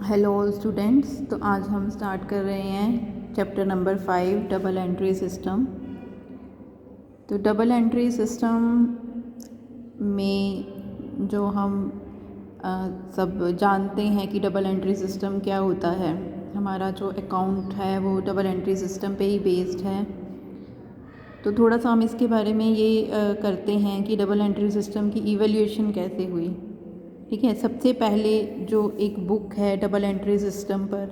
Hello students, तो आज हम स्टार्ट कर रहे हैं chapter number 5 double entry system. तो डबल एंट्री सिस्टम में जो हम सब जानते हैं कि डबल एंट्री सिस्टम क्या होता है। हमारा जो अकाउंट है वो डबल एंट्री सिस्टम पे ही बेस्ड है। तो थोड़ा सा हम इसके बारे में ये करते हैं कि डबल एंट्री सिस्टम की इवैल्यूएशन कैसे हुई। ठीक है, सबसे पहले जो एक बुक है डबल एंट्री सिस्टम पर,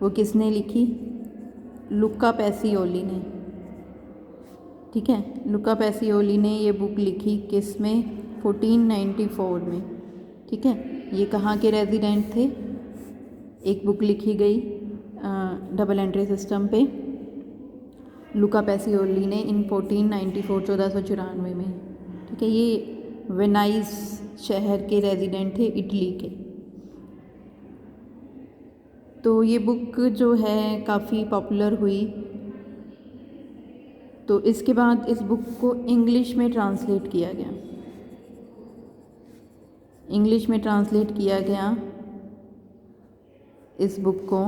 वो किसने लिखी? लुका पैसिओली ने। ठीक है, लुका पैसिओली ने ये बुक लिखी किस में? 1494 में। ठीक है, ये कहाँ के रेजिडेंट थे? एक बुक लिखी गई डबल एंट्री सिस्टम पे लुका पैसिओली ने इन 1494 1494 में। ठीक है, ये वेनाइस शहर के रेजिडेंट थे, इटली के। तो ये बुक जो है काफ़ी पॉपुलर हुई। तो इसके बाद इस बुक को इंग्लिश में ट्रांसलेट किया गया। इंग्लिश में ट्रांसलेट किया गया इस बुक को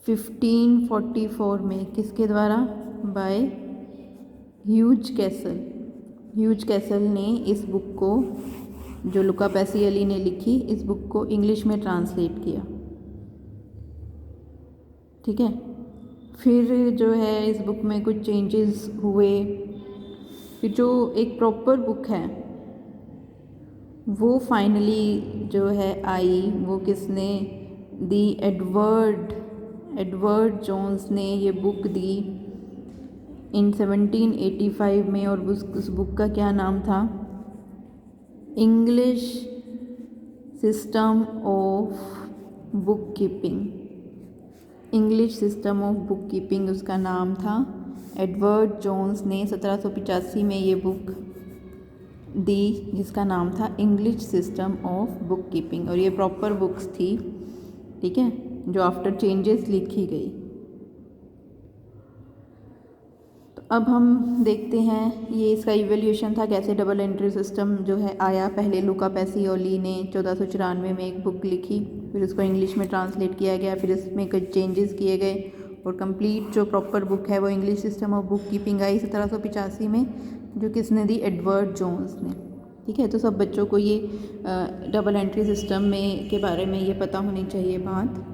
1544 में। किसके द्वारा? By Hughes Castle. Hughes Castle ने इस बुक को, जो लुका पैसिओली ने लिखी, इस बुक को इंग्लिश में ट्रांसलेट किया। ठीक है, फिर जो है इस बुक में कुछ चेंजेस हुए। फिर जो एक प्रॉपर बुक है वो फाइनली जो है आई, वो किसने दी? एडवर्ड जोन्स ने ये बुक दी इन 1785 में। और उस बुक का क्या नाम था? English system of book keeping. English system of book keeping उसका नाम था। एडवर्ड जोन्स ने 1785 में ये बुक दी जिसका नाम था English system of book keeping. और ये प्रॉपर बुक्स थी, ठीक है, जो आफ्टर चेंजेस लिखी गई। तो अब हम देखते हैं ये इसका इवैल्यूएशन था, कैसे डबल एंट्री सिस्टम जो है आया। पहले लुका पैसिओली ने 1494 में एक बुक लिखी, फिर उसको इंग्लिश में ट्रांसलेट किया गया, फिर इसमें कुछ चेंजेस किए गए और कंप्लीट जो प्रॉपर बुक है वो English system of book keeping आई 1785 में, जो किसने दी? एडवर्ड जोन्स ने। ठीक है, तो सब बच्चों को ये डबल एंट्री सिस्टम में के बारे में ये पता होनी चाहिए बात।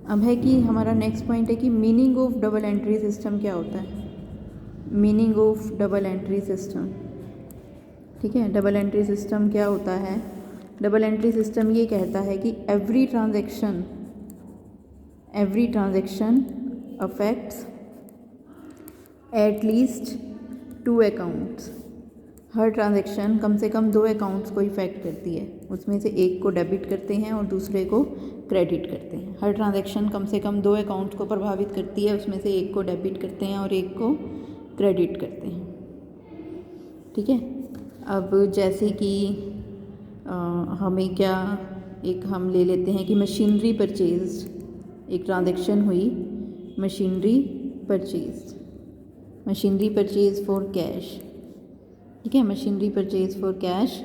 अब है कि हमारा नेक्स्ट पॉइंट है कि meaning of double entry system क्या होता है। Meaning of double entry system. ठीक है, डबल एंट्री सिस्टम क्या होता है? डबल एंट्री सिस्टम ये कहता है कि every transaction affects at least 2 accounts. हर ट्रांजैक्शन कम से कम 2 अकाउंट्स को इफ़ेक्ट करती है। उसमें से एक को डेबिट करते हैं और दूसरे को क्रेडिट करते हैं। हर ट्रांजैक्शन कम से कम 2 अकाउंट्स को प्रभावित करती है, उसमें से एक को डेबिट करते हैं और एक को क्रेडिट करते हैं। ठीक है, अब जैसे कि हमें क्या, एक हम ले लेते हैं कि मशीनरी परचेज, एक ट्रांजैक्शन हुई मशीनरी परचेज फॉर कैश। ठीक है, machinery purchase for cash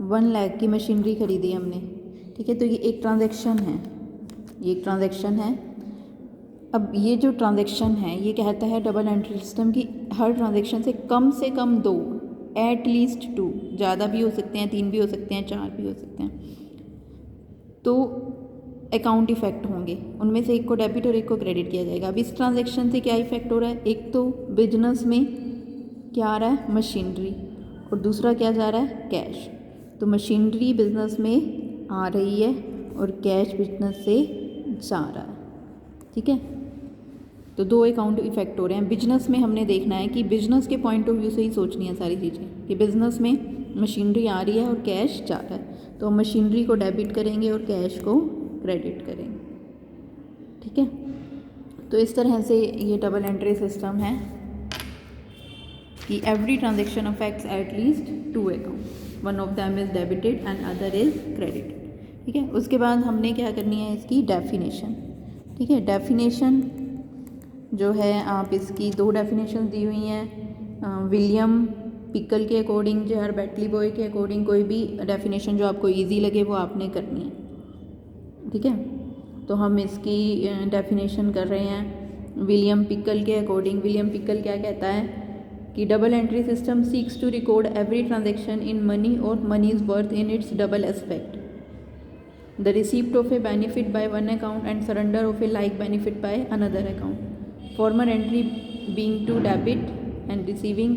1 lakh की मशीनरी खरीदी हमने। ठीक है, तो ये एक ट्रांजैक्शन है, ये एक ट्रांजैक्शन है। अब ये जो ट्रांजैक्शन है ये कहता है डबल एंट्री सिस्टम की हर ट्रांजैक्शन से कम 2, एट लीस्ट 2, ज़्यादा भी हो सकते हैं, 3 भी हो सकते हैं, 4 भी हो सकते हैं, तो अकाउंट इफेक्ट होंगे। उनमें से एक को डेबिट और एक को क्रेडिट किया जाएगा। अब इस ट्रांजैक्शन से क्या इफेक्ट हो रहा है? एक तो बिजनेस में क्या आ रहा है? मशीनरी, और दूसरा क्या जा रहा है? कैश। तो मशीनरी बिजनेस में आ रही है और कैश बिजनेस से जा रहा है। ठीक है, तो 2 अकाउंट इफेक्ट हो रहे हैं। बिजनेस में हमने देखना है कि बिजनेस के पॉइंट ऑफ व्यू से ही सोचनी है सारी चीज़ें कि बिजनेस में मशीनरी आ रही है और कैश जा रहा है, तो हम मशीनरी को डेबिट करेंगे और कैश को क्रेडिट करेंगे। ठीक है, तो इस तरह से ये डबल एंट्री सिस्टम है कि every transaction affects at least 2 account, one of them is debited and other is credited. ठीक है, उसके बाद हमने क्या करनी है? इसकी डेफिनेशन। ठीक है, डेफिनेशन जो है, आप इसकी 2 डेफिनेशन दी हुई हैं विलियम पिकल के अकॉर्डिंग, जे आर बैटली बॉय के अकॉर्डिंग। कोई भी डेफिनेशन जो आपको ईजी लगे वो आपने करनी है। ठीक है, तो हम इसकी डेफिनेशन कर रहे हैं विलियम पिकल के अकॉर्डिंग। विलियम पिकल क्या कहता है कि double entry system seeks to record every transaction in money और money is worth in its double aspect, the receipt of a benefit by one account and surrender of a like benefit by another account, former entry being to debit and receiving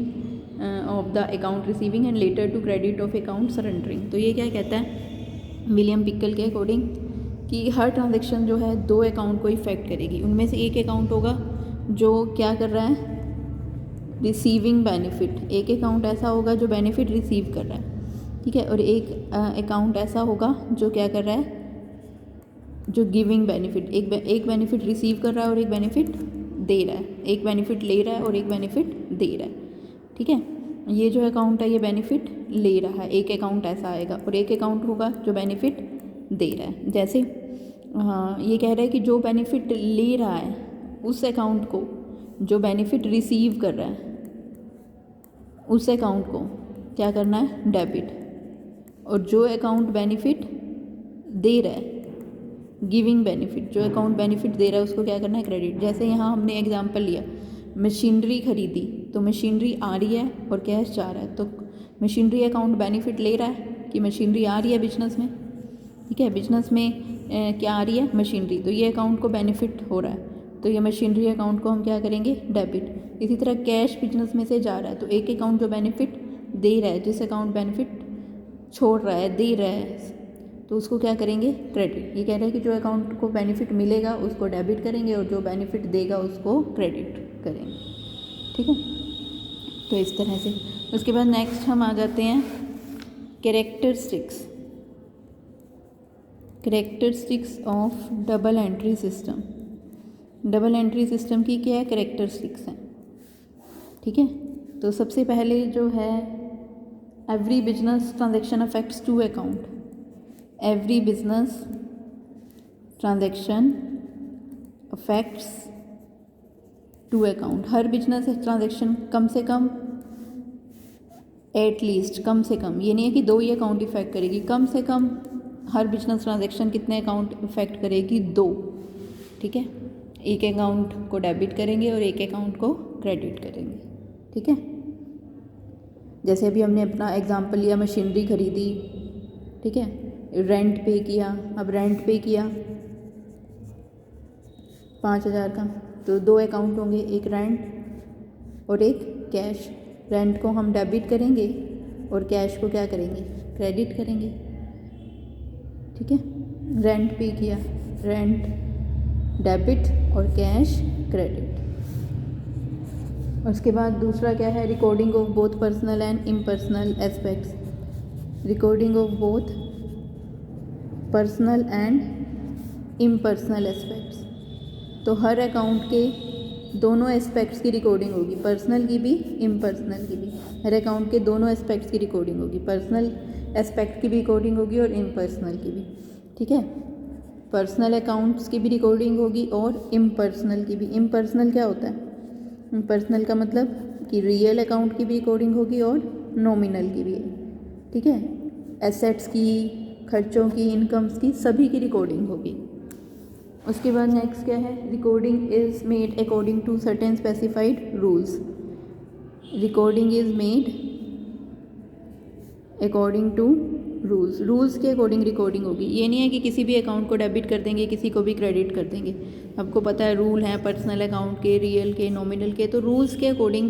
of the account receiving and latter to credit of account surrendering. तो ये क्या कहता है William Pickle के according कि हर transaction जो है दो अकाउंट को इफेक्ट करेगी। उनमें से एक अकाउंट होगा जो क्या कर रहा है, रिसीविंग बेनिफिट, एक अकाउंट ऐसा होगा जो बेनिफिट रिसीव कर रहा है, ठीक है, और एक अकाउंट ऐसा होगा जो क्या कर रहा है, जो गिविंग बेनिफिट, एक बेनिफिट रिसीव कर रहा है और एक बेनिफिट दे रहा है, एक बेनिफिट ले रहा है और एक बेनिफिट दे रहा है, ठीक है। ये जो अकाउंट है ये बेनिफिट ले रहा है, एक अकाउंट ऐसा आएगा, और एक अकाउंट होगा जो बेनिफिट दे रहा है। जैसे ये कह रहा है कि जो बेनिफिट ले रहा है उस अकाउंट को जो बेनिफिट रिसीव कर रहा है उस अकाउंट को क्या करना है, डेबिट, और जो अकाउंट बेनिफिट दे रहा है, गिविंग बेनिफिट, जो अकाउंट बेनिफिट दे रहा है उसको क्या करना है, क्रेडिट। जैसे यहाँ हमने एग्जांपल लिया, मशीनरी खरीदी तो मशीनरी आ रही है और कैश जा रहा है, तो मशीनरी अकाउंट बेनिफिट ले रहा है कि मशीनरी आ रही है बिजनेस में, ठीक है, बिजनेस में क्या आ रही है, मशीनरी, तो ये अकाउंट को बेनिफिट हो रहा है, तो ये मशीनरी अकाउंट को हम क्या करेंगे, डेबिट। इसी तरह कैश बिजनेस में से जा रहा है, तो एक अकाउंट जो बेनिफिट दे रहा है, जिस अकाउंट बेनिफिट छोड़ रहा है, दे रहा है, तो उसको क्या करेंगे, क्रेडिट। ये कह रहा है कि जो अकाउंट को बेनिफिट मिलेगा उसको डेबिट करेंगे और जो बेनिफिट देगा उसको क्रेडिट करेंगे, ठीक है। तो इस तरह से उसके बाद नेक्स्ट हम आ जाते हैं characteristics of double entry system. Double entry system की क्या है, कैरेक्टरिस्टिक्स हैं, ठीक है। तो सबसे पहले जो है, every business transaction affects two account, every business transaction affects two account, हर बिजनेस ट्रांजेक्शन कम से कम, एटलीस्ट कम से कम, ये नहीं है कि दो ही अकाउंट इफेक्ट करेगी, कम से कम हर बिजनेस ट्रांजेक्शन कितने अकाउंट इफेक्ट करेगी, दो, ठीक है। एक अकाउंट को डेबिट करेंगे और एक अकाउंट को क्रेडिट करेंगे, ठीक है। जैसे अभी हमने अपना एग्जांपल लिया, मशीनरी खरीदी, ठीक है, रेंट पे किया, अब रेंट पे किया 5,000 का, तो दो अकाउंट होंगे, एक रेंट और एक कैश। रेंट को हम डेबिट करेंगे और कैश को क्या करेंगे, क्रेडिट करेंगे, ठीक है। रेंट पे किया, रेंट डेबिट और कैश क्रेडिट। उसके बाद दूसरा क्या है, recording of both personal and impersonal aspects, recording of both personal and impersonal aspects. तो हर अकाउंट के दोनों एस्पेक्ट्स की रिकॉर्डिंग होगी, पर्सनल की भी इम्पर्सनल की भी, हर अकाउंट के दोनों एस्पेक्ट्स की रिकॉर्डिंग होगी, पर्सनल एस्पेक्ट की भी रिकॉर्डिंग होगी और इम्पर्सनल की भी, ठीक है। पर्सनल अकाउंट्स की भी रिकॉर्डिंग होगी और इम्पर्सनल की भी। इम्पर्सनल क्या होता है, इम्पर्सनल का मतलब कि रियल अकाउंट की भी रिकॉर्डिंग होगी और नॉमिनल की भी, ठीक है। एसेट्स की, खर्चों की, इनकम्स की, सभी की रिकॉर्डिंग होगी। उसके बाद नेक्स्ट क्या है, recording is made according to certain specified rules, recording is made according to rules, rules के अकॉर्डिंग रिकॉर्डिंग होगी। ये नहीं है कि किसी भी अकाउंट को डेबिट कर देंगे, किसी को भी क्रेडिट कर देंगे। आपको पता है रूल हैं पर्सनल अकाउंट के, रियल के, नॉमिनल के, तो रूल्स के अकॉर्डिंग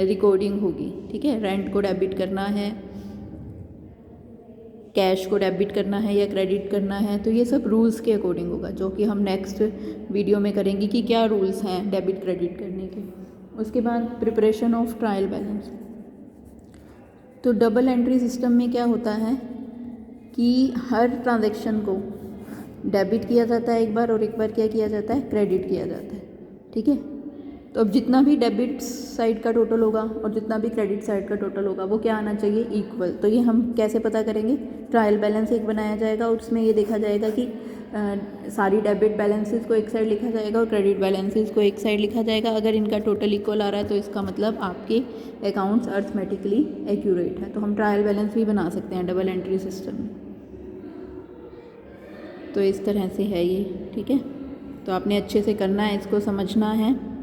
रिकॉर्डिंग होगी, ठीक है। रेंट को डेबिट करना है, कैश को डेबिट करना है या क्रेडिट करना है, तो ये सब रूल्स के अकॉर्डिंग होगा, जो कि हम नेक्स्ट वीडियो में करेंगे कि क्या रूल्स हैं डेबिट क्रेडिट करने के। उसके बाद प्रिपरेशन ऑफ ट्रायल बैलेंस। तो डबल एंट्री सिस्टम में क्या होता है कि हर ट्रांजैक्शन को डेबिट किया जाता है एक बार और एक बार क्या किया जाता है, क्रेडिट किया जाता है, ठीक है। तो अब जितना भी डेबिट साइड का टोटल होगा और जितना भी क्रेडिट साइड का टोटल होगा वो क्या आना चाहिए, इक्वल। तो ये हम कैसे पता करेंगे, ट्रायल बैलेंस एक बनाया जाएगा और उसमें ये देखा जाएगा कि सारी डेबिट बैलेंसेस को एक साइड लिखा जाएगा और क्रेडिट बैलेंसेस को एक साइड लिखा जाएगा। अगर इनका टोटल इक्वल आ रहा है तो इसका मतलब आपके अकाउंट्स अर्थमेटिकली एक्यूरेट है। तो हम ट्रायल बैलेंस भी बना सकते हैं डबल एंट्री सिस्टम में। तो इस तरह से है ये, ठीक है। तो आपने अच्छे से करना है, इसको समझना है।